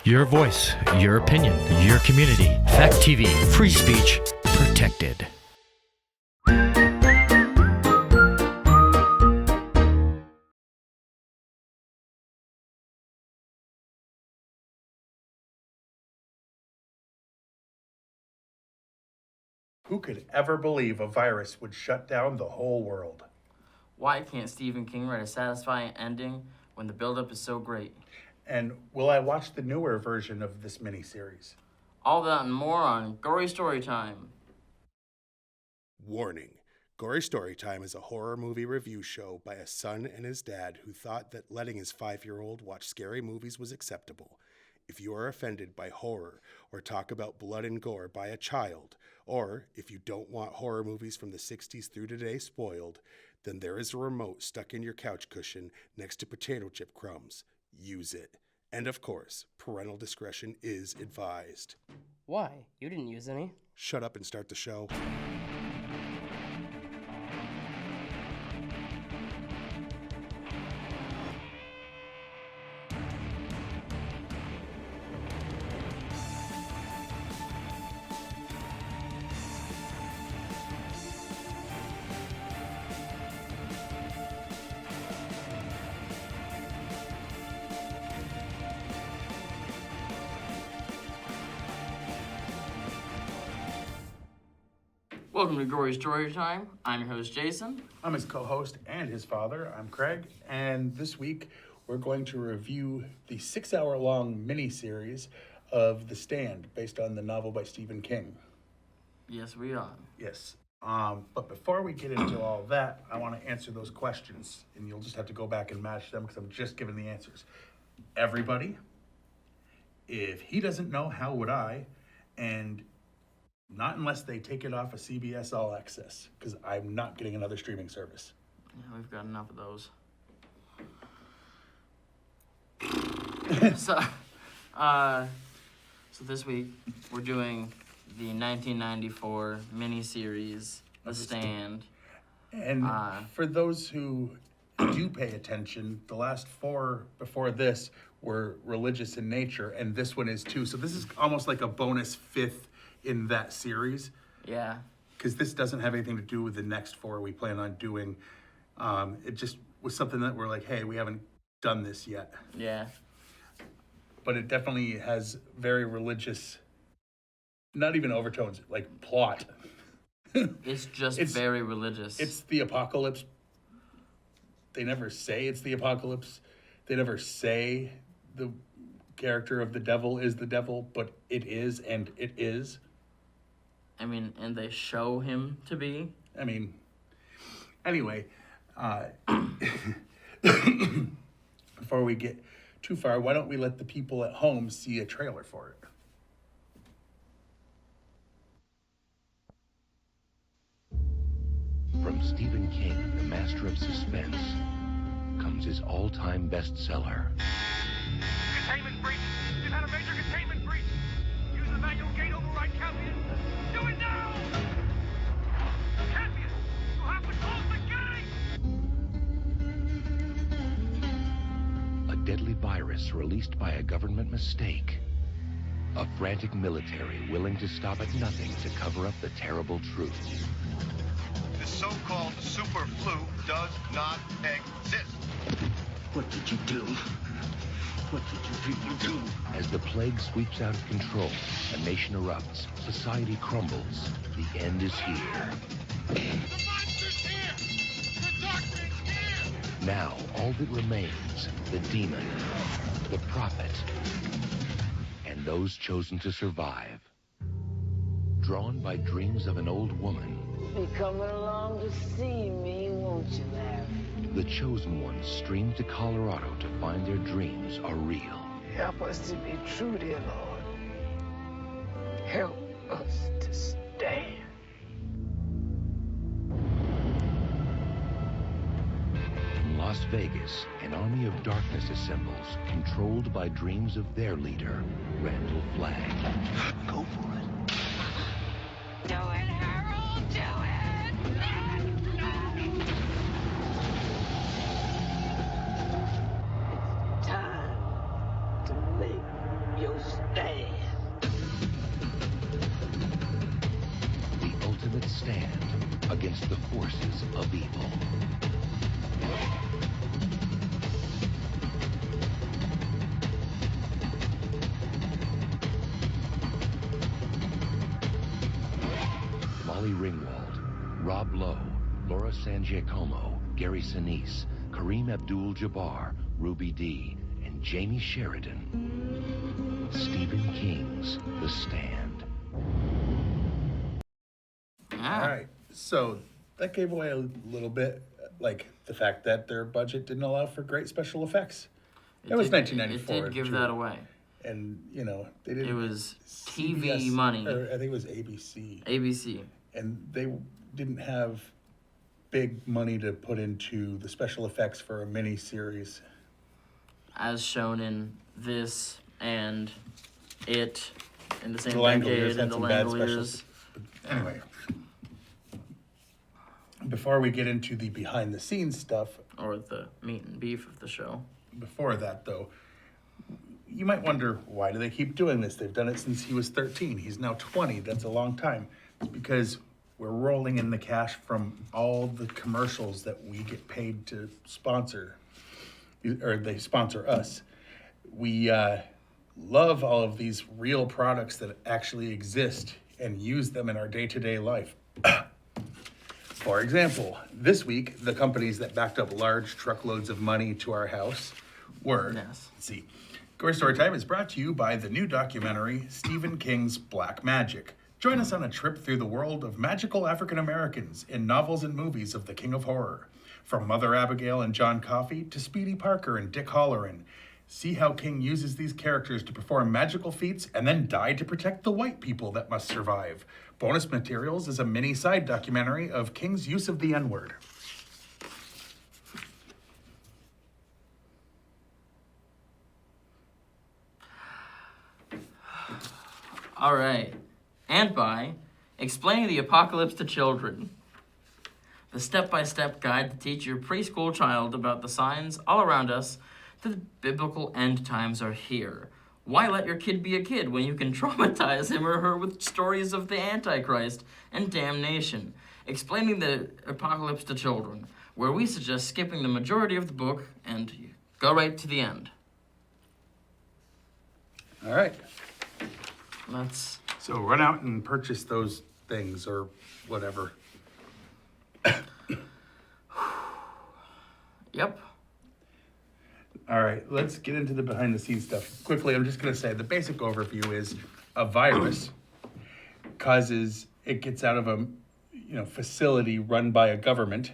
Your voice, your opinion, your community. Fact TV, free speech, protected. Who could ever believe a virus would shut down the whole world? Why can't Stephen King write a satisfying ending when the buildup is so great? And will I watch the newer version of this miniseries? All that and more on Gory Storytime. Warning. Gory Storytime is a horror movie review show by a son and his dad who thought that letting his 5-year-old watch scary movies was acceptable. If you are offended by horror or talk about blood and gore by a child, or if you don't want horror movies from the 60s through today spoiled, then there is a remote stuck in your couch cushion next to potato chip crumbs. Use it. And of course, parental discretion is advised. Why? You didn't use any. Shut up and start the show. Welcome to Gory Storytime. I'm your host, Jason. I'm his co-host and his father. I'm Craig. And this week, we're going to review the 6-hour-long miniseries of The Stand, based on the novel by Stephen King. Yes, we are. Yes. But before we get into all that, I want to answer those questions. And you'll just have to go back and match them because I'm just giving the answers. Everybody, if he doesn't know, how would I? And not unless they take it off of CBS All Access, because I'm not getting another streaming service. Yeah, we've got enough of those. So this week we're doing the 1994 miniseries, The Stand. And for those who do pay attention, the last 4 before this were religious in nature, and this one is too. So this is almost like a bonus 5th in that series. Yeah. Because this doesn't have anything to do with the next 4 we plan on doing. It just was something that we're like, hey, we haven't done this yet. Yeah. But it definitely has very religious, not even overtones, like plot. It's just very religious. It's the apocalypse. They never say it's the apocalypse. They never say the character of the devil is the devil, but it is, and it is. I mean, and they show him to be. I mean, anyway, before we get too far, why don't we let the people at home see a trailer for it? From Stephen King, the master of suspense, comes his all-time bestseller. Containment breach! We've had a major containment breach! Use the manual gate override, Campion! Do it now! Campion! You have to close the gate! A deadly virus released by a government mistake. A frantic military willing to stop at nothing to cover up the terrible truth. The so-called super flu does not exist. What did you do? What did you people do? As the plague sweeps out of control, a nation erupts, society crumbles, the end is here. The monster's here! The doctor's here! Now, all that remains, the demon, the prophet, and those chosen to survive. Drawn by dreams of an old woman, Be coming along to see me, won't you, Larry? the chosen ones stream to Colorado to find their dreams are real. Help us to be true, dear Lord. Help us to stand. In Las Vegas, an army of darkness assembles, controlled by dreams of their leader, Randall Flagg. Go for it. Do it, Harold, do it! It's time to make your stand. The ultimate stand against the forces of evil. Molly Ringwald, Rob Lowe, Laura San Giacomo, Gary Sinise, Kareem Abdul-Jabbar, Ruby Dee, and Jamie Sheridan. Stephen King's The Stand. Ah. All right, so that gave away a little bit, like the fact that their budget didn't allow for great special effects. It was 1994. It did give too. that away. And, you know, they didn't... It was TV CBS money. Or I think it was ABC. ABC. And they didn't have big money to put into the special effects for a mini-series. As shown in this and it in the same The Langoliers decade had and the some bad special... Langoliers. But anyway. Before we get into the behind-the-scenes stuff... Or the meat and beef of the show. Before that, though, you might wonder, why do they keep doing this? They've done it since he was 13. He's now 20. That's a long time. It's because we're rolling in the cash from all the commercials that we get paid to sponsor, or they sponsor us. We love all of these real products that actually exist and use them in our day-to-day life. For example, this week, the companies that backed up large truckloads of money to our house were, let's see, Gory Storytime is brought to you by the new documentary, Stephen King's Black Magic. Join us on a trip through the world of magical African Americans in novels and movies of the King of Horror. From Mother Abigail and John Coffey to Speedy Parker and Dick Halloran. See how King uses these characters to perform magical feats and then die to protect the white people that must survive. Bonus Materials is a mini side documentary of King's use of the N-word. All right. And by Explaining the Apocalypse to Children. The step-by-step guide to teach your preschool child about the signs all around us that the biblical end times are here. Why let your kid be a kid when you can traumatize him or her with stories of the Antichrist and damnation? Explaining the Apocalypse to Children, where we suggest skipping the majority of the book and go right to the end. All right. Let's... So run out and purchase those things or whatever. Yep. All right, let's get into the behind-the-scenes stuff. Quickly, I'm just going to say the basic overview is a virus gets out of a facility run by a government,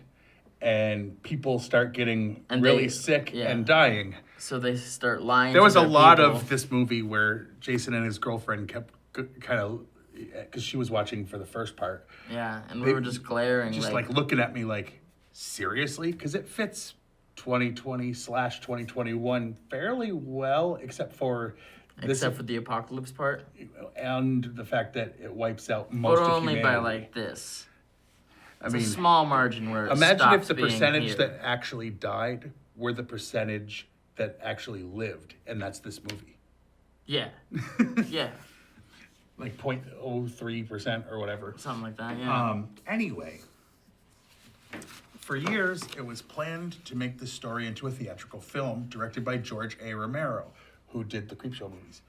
and people start getting really sick and dying. So they start lying. There was to a their lot people. of this movie where Jason and his girlfriend kept kind of, because she was watching for the first part. Yeah, and we were just glaring. Just like looking at me like, seriously? Because it fits 2020/2021 fairly well, except for the apocalypse part, and the fact that it wipes out most of humanity. But only by like this. I mean, a small margin where it imagine stops if the being percentage here. that actually died were the percentage that actually lived, and that's this movie. Yeah. Yeah. Like 0.03% or whatever. Something like that, yeah. Anyway, for years, it was planned to make this story into a theatrical film directed by George A. Romero, who did the Creepshow movies.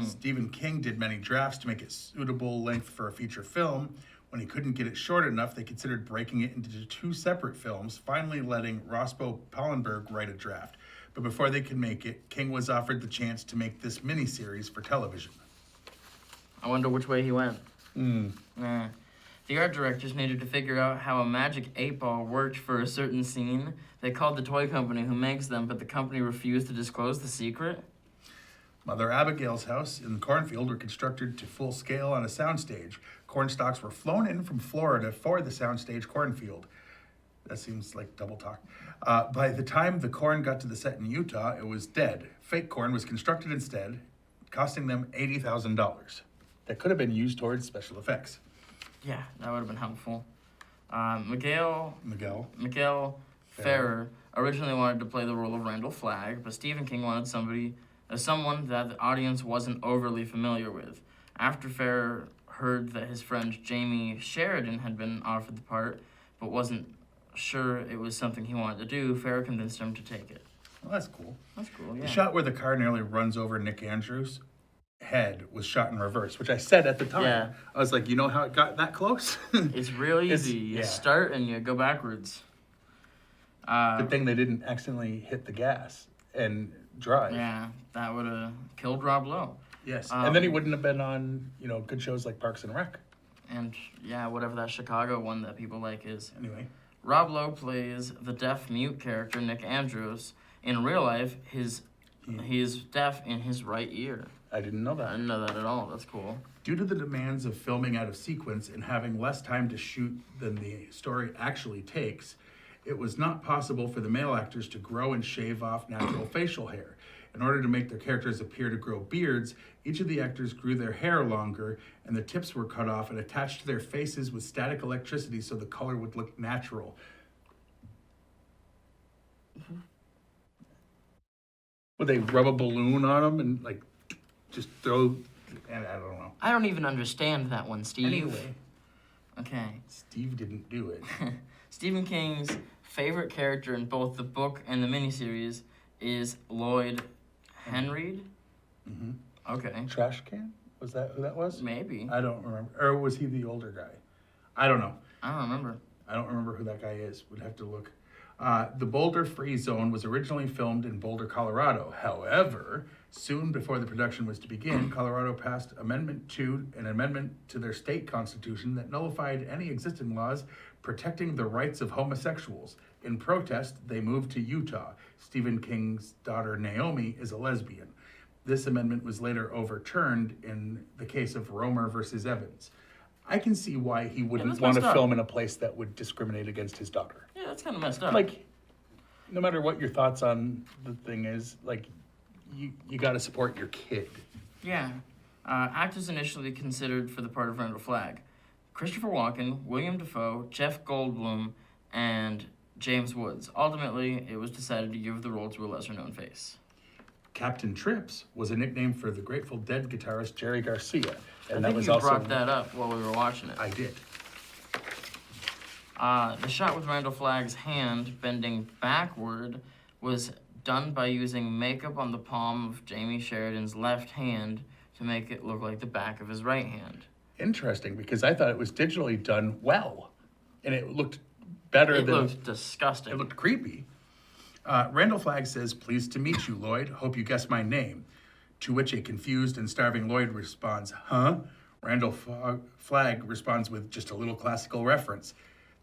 Stephen King did many drafts to make it suitable length for a feature film. When he couldn't get it short enough, they considered breaking it into 2 separate films, finally letting Roscoe Pallenberg write a draft. But before they could make it, King was offered the chance to make this miniseries for television. I wonder which way he went. The art directors needed to figure out how a magic 8-ball worked for a certain scene. They called the toy company who makes them, but the company refused to disclose the secret. Mother Abigail's house in the cornfield were constructed to full scale on a soundstage. Corn stalks were flown in from Florida for the soundstage cornfield. That seems like double talk. By the time the corn got to the set in Utah, it was dead. Fake corn was constructed instead, costing them $80,000. That could have been used towards special effects. Yeah, that would have been helpful. Miguel Ferrer originally wanted to play the role of Randall Flagg, but Stephen King wanted somebody as someone that the audience wasn't overly familiar with. After Farrer heard that his friend Jamie Sheridan had been offered the part, but wasn't sure it was something he wanted to do, Farrer convinced him to take it. Well, that's cool. That's cool, yeah. The shot where the car nearly runs over Nick Andrews' head was shot in reverse, which I said at the time. Yeah. I was like, you know how it got that close? It's real easy. You start and you go backwards. Good thing they didn't accidentally hit the gas and drive. Yeah, that would have killed Rob Lowe. Yes, and then he wouldn't have been on, good shows like Parks and Rec. And yeah, whatever that Chicago one that people like is. Anyway. Rob Lowe plays the deaf-mute character Nick Andrews. In real life, he is deaf in his right ear. I didn't know that. I didn't know that at all. That's cool. Due to the demands of filming out of sequence and having less time to shoot than the story actually takes, it was not possible for the male actors to grow and shave off natural facial hair. In order to make their characters appear to grow beards, each of the actors grew their hair longer and the tips were cut off and attached to their faces with static electricity so the color would look natural. Would they rub a balloon on them and just throw? I don't know. I don't even understand that one, Steve. Anyway. Okay. Steve didn't do it. Stephen King's favorite character in both the book and the miniseries is Lloyd Henry. Mm-hmm. Okay. Trash can? Was that who that was? Maybe. I don't remember. Or was he the older guy? I don't know. I don't remember. I don't remember who that guy is. Would have to look. The Boulder-Free Zone was originally filmed in Boulder, Colorado. However, soon before the production was to begin, Colorado passed an amendment to their state constitution that nullified any existing laws protecting the rights of homosexuals. In protest, they moved to Utah. Stephen King's daughter Naomi is a lesbian. This amendment was later overturned in the case of Romer versus Evans. I can see why he wouldn't want to film in a place that would discriminate against his daughter. Yeah, that's kind of messed up. No matter what your thoughts on the thing is, you got to support your kid. Yeah. Actors initially considered for the part of Randall Flagg: Christopher Walken, William Dafoe, Jeff Goldblum, and James Woods. Ultimately, it was decided to give the role to a lesser-known face. Captain Trips was a nickname for the Grateful Dead guitarist Jerry Garcia. And I think that was you also brought that up while we were watching it. I did. The shot with Randall Flagg's hand bending backward was done by using makeup on the palm of Jamie Sheridan's left hand to make it look like the back of his right hand. Interesting, because I thought it was digitally done well. And it looked better than... It looked disgusting. It looked creepy. Randall Flagg says, "Pleased to meet you, Lloyd. Hope you guessed my name." To which a confused and starving Lloyd responds, "Huh?" Randall Flagg responds with just a little classical reference.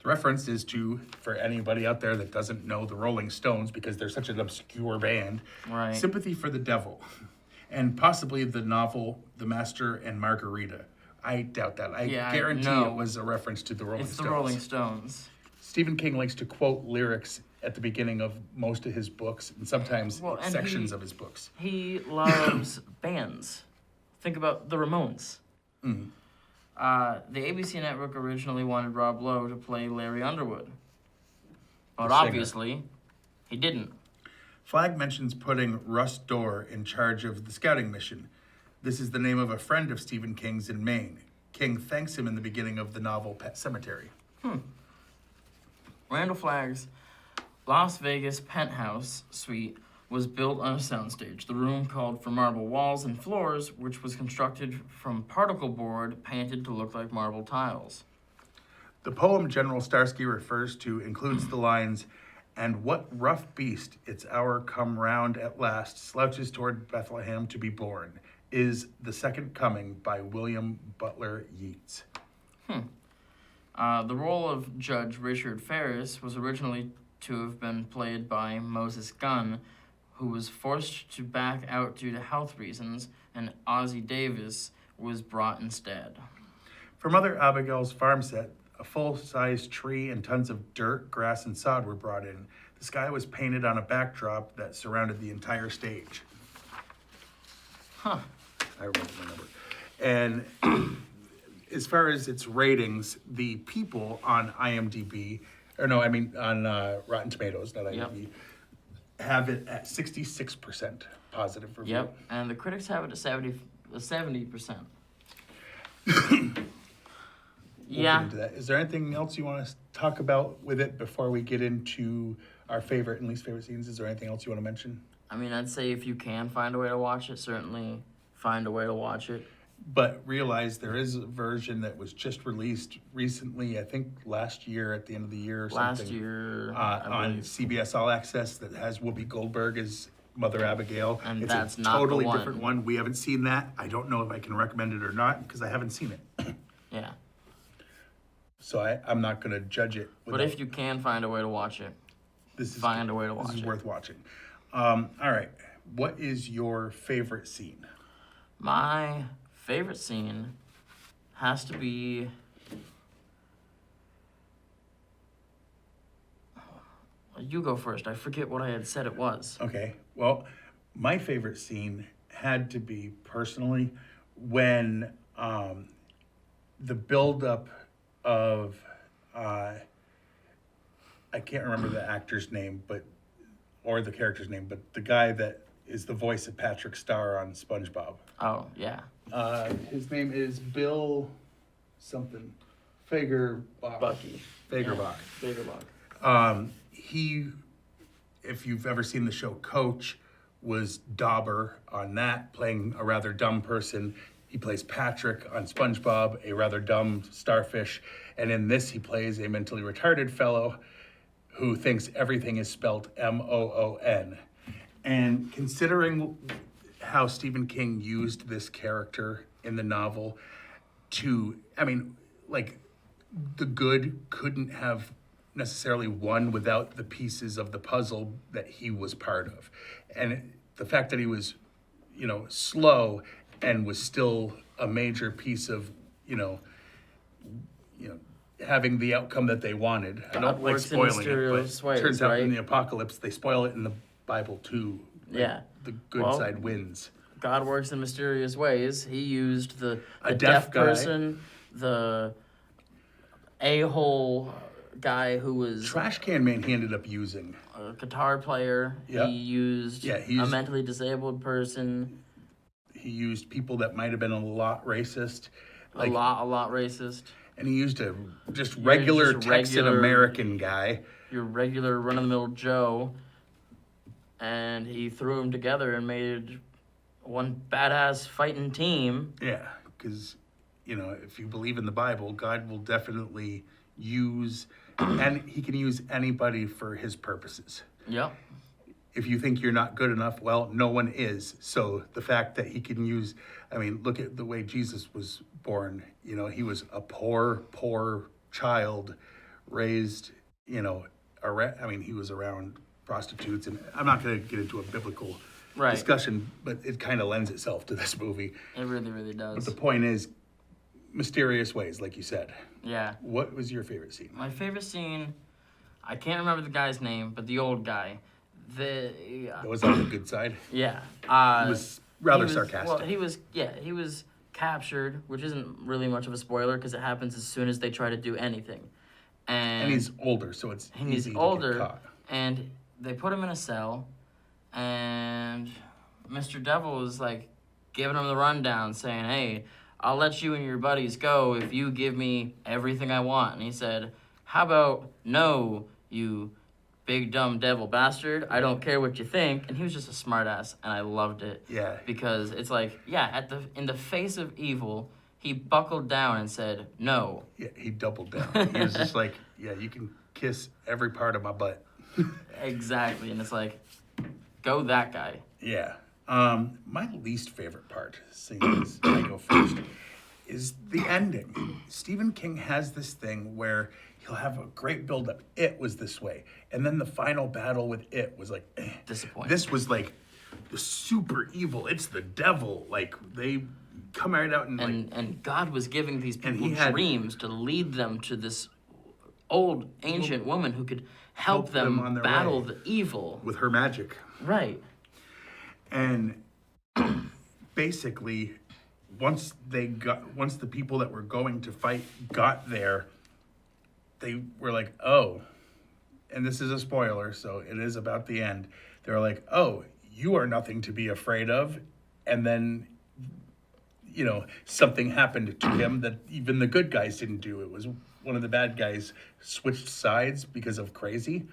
The reference is to, for anybody out there that doesn't know the Rolling Stones, because they're such an obscure band, right. Sympathy for the Devil, and possibly the novel The Master and Margarita. I doubt that. I guarantee it was a reference to the Rolling Stones. It's the Rolling Stones. Stephen King likes to quote lyrics at the beginning of most of his books, and sometimes sections of his books. He loves bands. Think about the Ramones. Mm-hmm. The ABC network originally wanted Rob Lowe to play Larry Underwood, but obviously he didn't. Flagg mentions putting Russ Dorr in charge of the scouting mission. This is the name of a friend of Stephen King's in Maine. King thanks him in the beginning of the novel Pet Sematary. Randall Flagg's Las Vegas penthouse suite was built on a soundstage. The room called for marble walls and floors, which was constructed from particle board painted to look like marble tiles. The poem General Starsky refers to includes the lines, "And what rough beast, its hour come round at last, slouches toward Bethlehem to be born, is the second coming by William Butler Yeats." The role of Judge Richard Ferris was originally to have been played by Moses Gunn, who was forced to back out due to health reasons, and Ozzie Davis was brought instead. For Mother Abigail's farm set, a full-size tree and tons of dirt, grass, and sod were brought in. The sky was painted on a backdrop that surrounded the entire stage. Huh. I remember. And as far as its ratings, the people on IMDb, on Rotten Tomatoes, not IMDb, have it at 66% positive review. Yep, and the critics have it at 70%. We'll Yeah. get into that. Is there anything else you want to talk about with it before we get into our favorite and least favorite scenes? Is there anything else you want to mention? I mean, I'd say if you can find a way to watch it, certainly find a way to watch it. But realize there is a version that was just released recently, I think last year at the end of the year or something. Last year, on CBS All Access that has Whoopi Goldberg as Mother Abigail. And it's that's a not the totally one. different one. We haven't seen that. I don't know if I can recommend it or not because I haven't seen it. Yeah. So I'm not going to judge it. But if you can find a way to watch it, find a way to watch This is it. worth watching. All right. What is your favorite scene? My favorite scene has to be... You go first. I forget what I had said it was. Okay. Well, my favorite scene had to be personally when the buildup of I can't remember the actor's name, or the character's name, but the guy that is the voice of Patrick Star on SpongeBob. Oh, yeah. His name is Bill something. Fagerbach. Bucky. Fagerbach. Yeah. Fagerbach. He, if you've ever seen the show Coach, was Dauber on that, playing a rather dumb person. He plays Patrick on SpongeBob, a rather dumb starfish. And in this, he plays a mentally retarded fellow who thinks everything is spelled M-O-O-N. And considering how Stephen King used this character in the novel the good couldn't have necessarily won without the pieces of the puzzle that he was part of. And the fact that he was, slow and was still a major piece of, having the outcome that they wanted. I don't like spoiling it, but it turns out in the apocalypse, they spoil it in the Bible too. Yeah. The good side wins. God works in mysterious ways. He used the A deaf deaf guy. person, the a-hole guy who was Trash Can Man he ended up using. a guitar player. Yep. He used Yeah, a mentally disabled person. He used people that might have been a lot racist. A lot racist. And he used a just regular Texan American guy. Your regular run-of-the-mill Joe. And he threw them together and made one badass fighting team. Yeah, because, if you believe in the Bible, God will definitely use, and he can use anybody for his purposes. Yep. If you think you're not good enough, well, no one is. So the fact that he can use, look at the way Jesus was born. He was a poor child raised, he was around prostitutes. And I'm not going to get into a biblical discussion, but it kind of lends itself to this movie. It really, really does. But the point is, mysterious ways, like you said. Yeah. What was your favorite scene? My favorite scene, I can't remember the guy's name, but the old guy. That was on the good side? Yeah. He was rather sarcastic. Well, he was captured, which isn't really much of a spoiler because it happens as soon as they try to do anything. And he's older, so it's easy he's older, to get caught. And they put him in a cell, and Mr. Devil is like giving him the rundown, saying, "Hey, I'll let you and your buddies go if you give me everything I want." And he said, "How about no, you big dumb devil bastard? I don't care what you think." And he was just a smartass, and I loved it. Yeah. Because it's like, in the face of evil, he buckled down and said, "No." Yeah, he doubled down. He was just like, "Yeah, you can kiss every part of my butt." Exactly, and it's like, go that guy. Yeah. My least favorite part, seeing as I go first, is the ending. Stephen King has this thing where he'll have a great build-up. It was this way. And then the final battle with it was like, disappointing. This was like the super evil. It's the devil. Like, they come right out and God was giving these people dreams to lead them to this old ancient woman who could help them on their battle way the evil with her magic. Right. And basically, once the people that were going to fight got there, they were like, oh, and this is a spoiler, so it is about the end. They're like, oh, you are nothing to be afraid of. And then, you know, something happened to him that even the good guys didn't do. It was one of the bad guys switched sides because of crazy.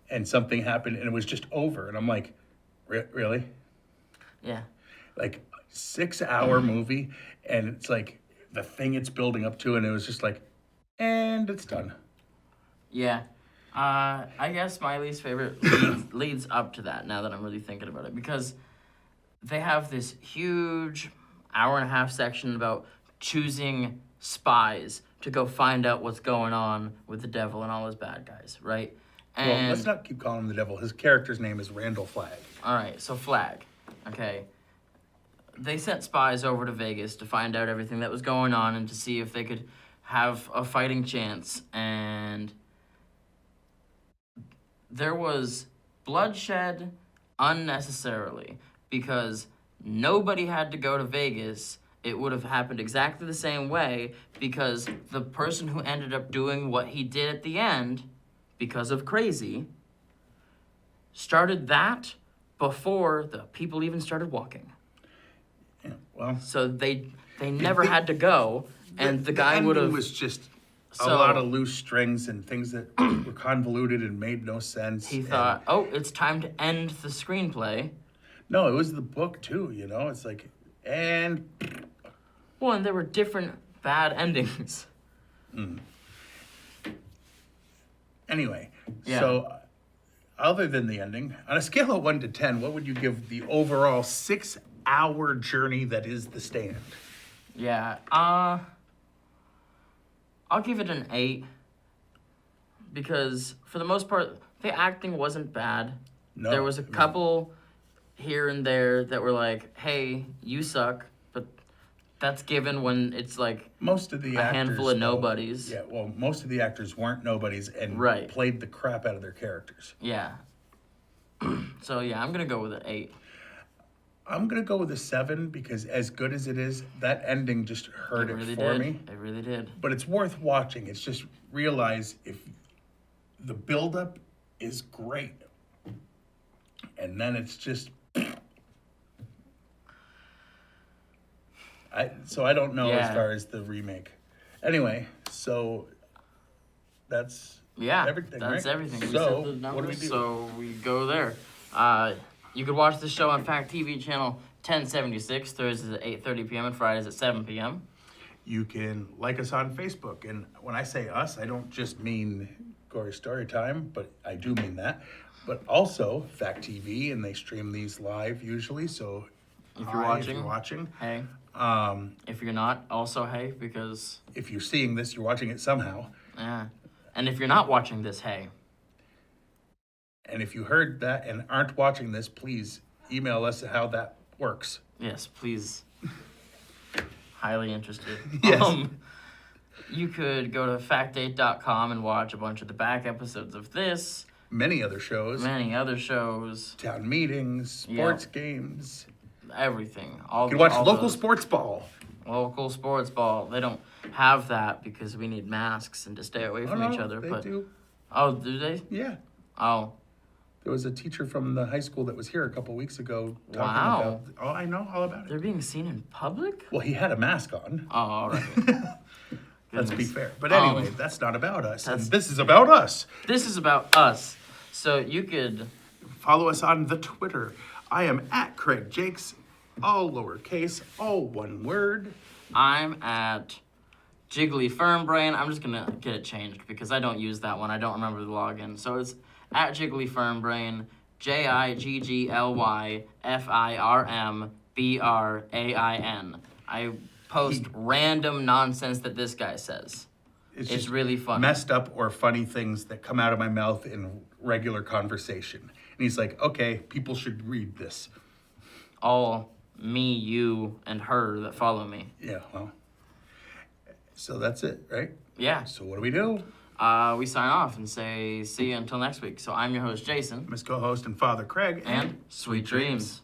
And something happened and it was just over. And I'm like, really? Yeah. Like 6-hour movie. And it's like the thing it's building up to. And it was just like, and it's done. Yeah. I guess my least favorite leads up to that now that I'm really thinking about it. Because they have this huge 1.5-hour section about choosing spies to go find out what's going on with the devil and all his bad guys, right? And Well, let's not keep calling him the devil. His character's name is Randall Flagg. all right, so Flag, okay. They sent spies over to Vegas to find out everything that was going on and to see if they could have a fighting chance. And there was bloodshed unnecessarily because nobody had to go to Vegas. It would have happened exactly the same way because the person who ended up doing what he did at the end, because of crazy, started that before the people even started walking. Yeah, well, So they never had to go, and the guy would have. was just a So- lot of loose strings and things that were convoluted and made no sense. He and- thought, oh, it's time to end the screenplay. No, it was the book too, you know? It's like, and Well, and there were different bad endings. anyway. Yeah. So, other than the ending, on a scale of 1 to 10, what would you give the overall 6-hour journey that is The Stand? Yeah, I'll give it an 8 because for the most part, the acting wasn't bad. No, There was a couple here and there that were like, hey, you suck, but that's given when it's like Most of the a actors, handful of though- nobodies. Yeah, well, most of the actors weren't nobodies and Right. played the crap out of their characters. Yeah. So yeah, I'm gonna go with an 8. I'm gonna go with a 7 because as good as it is, that ending just hurt It it really for did. me. It really did. But it's worth watching. It's just realize if the buildup is great, and then it's just. I don't know as Yeah. far as the remake. Anyway, so that's Yeah, everything. that's right? everything. We So said the what do we numbers, do? so we go there. You could watch the show on Fact TV channel 1076 Thursdays at 8:30 p.m. and Fridays at 7 p.m. You can like us on Facebook, and when I say us, I don't just mean Gory Storytime, but I do mean that. But also Fact TV, and they stream these live usually. So If hi, you're watching, hey. If you're not, also hey, because if you're seeing this, you're watching it somehow. yeah. And if you're not watching this, hey. And if you heard that and aren't watching this, please email us how that works. Yes, please. Highly interested. Yes. You could go to factdate.com and watch a bunch of the back episodes of this, Many other shows, many other shows, town meetings, sports games. everything. You can watch all local those- sports ball. Local sports ball. They don't have that because we need masks and to stay away from each other. They But do. oh, do they? Yeah. Oh, There was a teacher from the high school that was here a couple weeks ago talking Wow. about. Oh, I know all about it. they're being seen in public? Well, he had a mask on. Oh, all right. Let's be Goodness. fair. But anyway, Um, that's not about us. And that's- this is about us. This is about us. So you could Follow us on the Twitter. I am at Craig Jakes, all lowercase, all one word. I'm at Jiggly Firm Brain. I'm just gonna get it changed because I don't use that one. I don't remember the login. So it's at Jiggly Firm Brain, JIGGLYFIRMBRAIN. I post random nonsense that this guy says. It's just really funny. Messed up or funny things that come out of my mouth in regular conversation. And he's like, okay, people should read this. All me, you, and her that follow me. Yeah, well. So that's it, right? Yeah. So what do we do? We sign off and say see you until next week. So I'm your host, Jason. I'm his co-host and father, Craig. And sweet dreams.